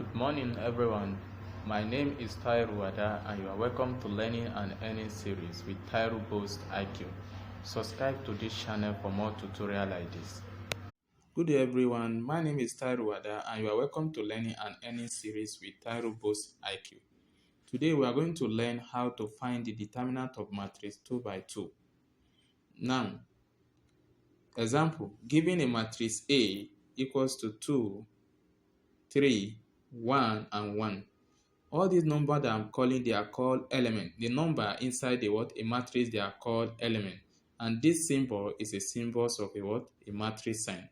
Good morning, everyone. My name is Tairu Wada, and you are welcome to Learning and Earning series with Tairu Boost IQ. Subscribe to this channel for more tutorials like this. Good day, everyone. My name is Tairu Wada, and you are welcome to Learning and Earning series with Tairu Boost IQ. Today, we are going to learn how to find the determinant of matrix 2 by 2. Now, example, given a matrix A equals to 2, 3, 1, and 1. All these numbers that I'm calling, they are called element. The number inside a matrix, they are called element. And this symbol is a symbol of a matrix sign.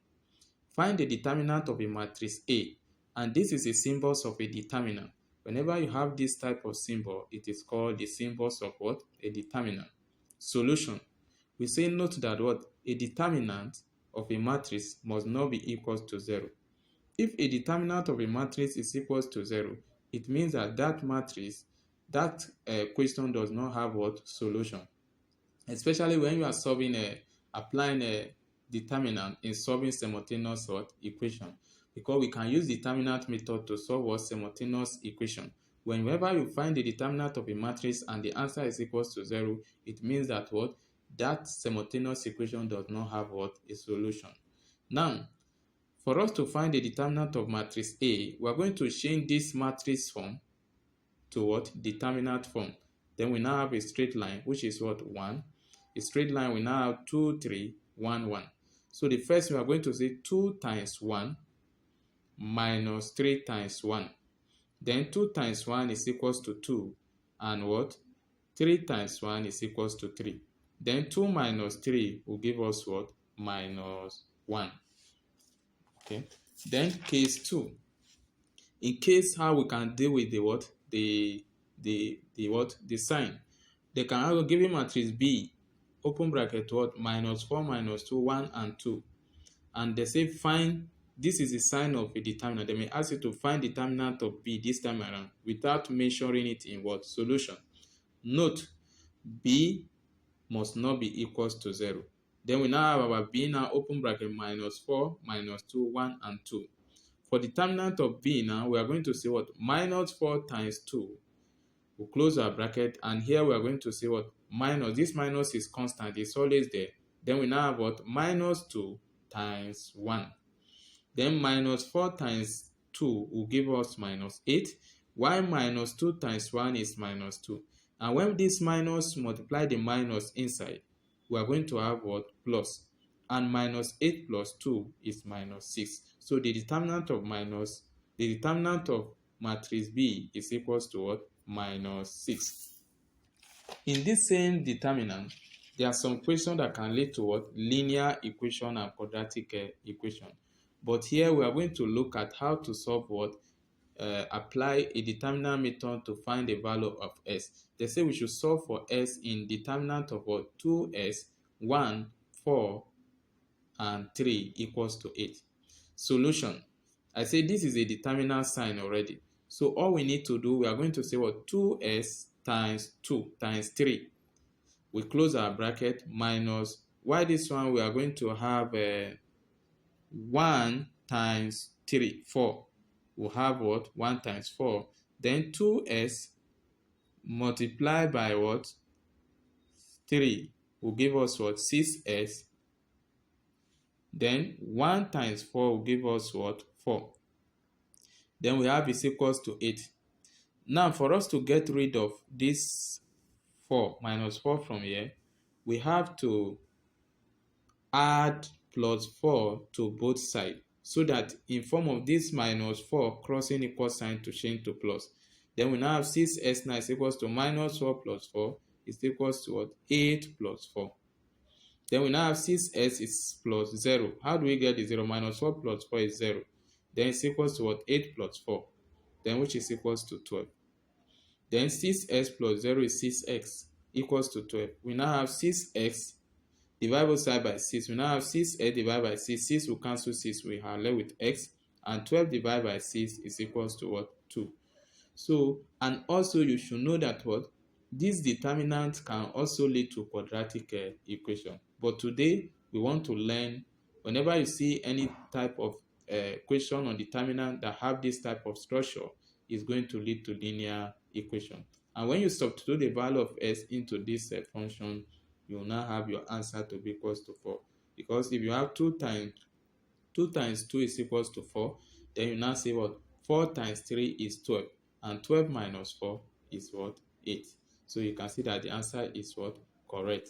Find the determinant of a matrix A. And this is a symbol of a determinant. Whenever you have this type of symbol, it is called the symbols of a determinant. Solution. We say note that a determinant of a matrix must not be equal to 0. If a determinant of a matrix is equal to 0, it means that matrix, question does not have solution. Especially when you are applying a determinant in solving simultaneous equation, because we can use determinant method to solve simultaneous equation. Whenever you find the determinant of a matrix and the answer is equal to 0, it means that simultaneous equation does not have a solution. Now, for us to find the determinant of matrix A, we are going to change this matrix form to determinant form. Then we now have a straight line, which is 1. A straight line, we now have 2, 3, 1, 1. So the first, we are going to say 2 times 1 minus 3 times 1. Then 2 times 1 is equals to 2. And 3 times 1 is equals to 3. Then 2 minus 3 will give us minus 1. Okay. Then case 2. In case how we can deal with the sign. They can have a given matrix B, open bracket minus 4, minus 2, 1, and 2. And they say find, this is the sign of a determinant. They may ask you to find determinant of B this time around without measuring it in solution. Note, B must not be equal to 0. Then we now have our B now, open bracket, minus 4, minus 2, 1, and 2. For determinant of B now, we are going to say minus 4 times 2. We'll close our bracket, and here we are going to say minus. This minus is constant, it's always there. Then we now have minus 2 times 1. Then minus 4 times 2 will give us minus 8, while minus 2 times 1 is minus 2. And when this minus multiply the minus inside, we are going to have plus. And minus 8 plus 2 is minus 6. So the determinant of matrix B is equals to minus 6. In this same determinant, there are some questions that can lead to linear equation and quadratic equation. But here we are going to look at how to solve apply a determinant method to find the value of S. They say we should solve for S in determinant of 2S, 1, 4, and 3 equals to 8. Solution. I say this is a determinant sign already. So all we need to do, we are going to say 2S times 2 times 3. We close our bracket minus, why this one we are going to have 1 times 3, 4. We'll have 1 times 4. Then 2S multiplied by 3 will give us 6S. Then 1 times 4 will give us 4. Then we have is equals to 8. Now for us to get rid of this 4 minus 4 from here, we have to add plus 4 to both sides, so that in form of this minus 4 crossing equal sign to change to plus. Then we now have 6S now is equals to minus 4 plus 4 is equals to 8 plus 4. Then we now have 6S is plus 0. How do we get the 0? Minus 4 plus 4 is 0. Then it's equals to 8 plus 4. Then which is equals to 12. Then 6S plus 0 is 6X equals to 12. We now have 6X divided both side by 6. We now have 6X divided by 6. 6 will cancel 6. We are left with X. And 12 divided by 6 is equals to 2. So, and also you should know that this determinant can also lead to quadratic equation. But today, we want to learn, whenever you see any type of question on determinant that have this type of structure is going to lead to linear equation. And when you substitute the value of s into this function, you will now have your answer to be equals to 4. Because if you have 2 times 2 is equals to 4, then you now say what? 4 times 3 is 12, and 12 minus 4 is what? 8. So you can see that the answer is what? Correct.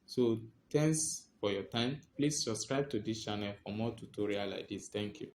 So thanks for your time. Please subscribe to this channel for more tutorial like this. Thank you.